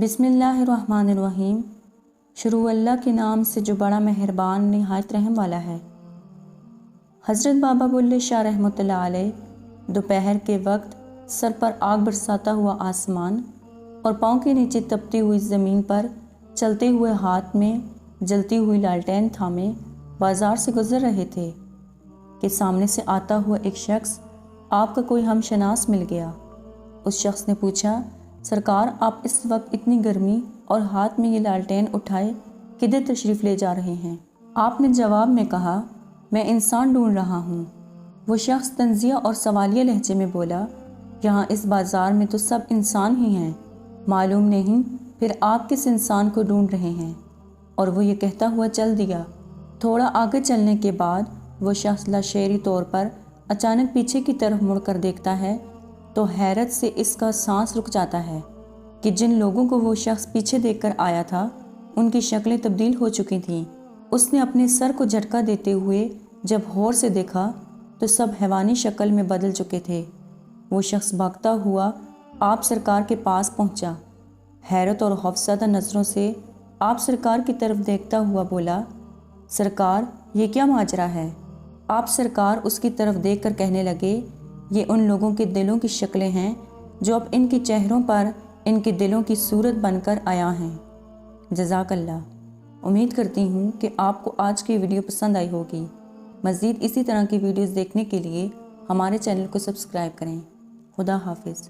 बिस्मिल्लाहिर्रहमानिर्रहीम। शुरू अल्लाह के नाम से जो बड़ा मेहरबान निहायत रहम वाला है। हज़रत बाबा बुल्ले शाह रहमतुल्लाह अलैह दोपहर के वक्त सर पर आग बरसाता हुआ आसमान और पाँव के नीचे तपती हुई ज़मीन पर चलते हुए हाथ में जलती हुई लालटेन थामे बाज़ार से गुज़र रहे थे कि सामने से आता हुआ एक शख्स आपका कोई हमशनास मिल गया। उस शख्स ने पूछा, सरकार आप इस वक्त इतनी गर्मी और हाथ में ये लालटेन उठाए किधर तशरीफ़ ले जा रहे हैं? आपने जवाब में कहा, मैं इंसान ढूंढ रहा हूँ। वो शख्स तंज़िया और सवालिया लहजे में बोला, यहाँ इस बाज़ार में तो सब इंसान ही हैं, मालूम नहीं फिर आप किस इंसान को ढूंढ रहे हैं। और वो ये कहता हुआ चल दिया। थोड़ा आगे चलने के बाद वो शख्स लाशेरी तौर पर अचानक पीछे की तरफ मुड़कर देखता है तो हैरत से इसका सांस रुक जाता है कि जिन लोगों को वो शख्स पीछे देखकर आया था उनकी शक्लें तब्दील हो चुकी थीं। उसने अपने सर को झटका देते हुए जब गौर से देखा तो सब हैवानी शक्ल में बदल चुके थे। वो शख्स भागता हुआ आप सरकार के पास पहुंचा। हैरत और खौफज़दा नज़रों से आप सरकार की तरफ देखता हुआ बोला, सरकार ये क्या माजरा है? आप सरकार उसकी तरफ देखकर कहने लगे, ये उन लोगों के दिलों की शक्लें हैं जो अब इनके चेहरों पर इनके दिलों की सूरत बनकर आया हैं। जज़ाकल्लाह। उम्मीद करती हूँ कि आपको आज की वीडियो पसंद आई होगी। मज़ीद इसी तरह की वीडियोज़ देखने के लिए हमारे चैनल को सब्सक्राइब करें। खुदा हाफिज़।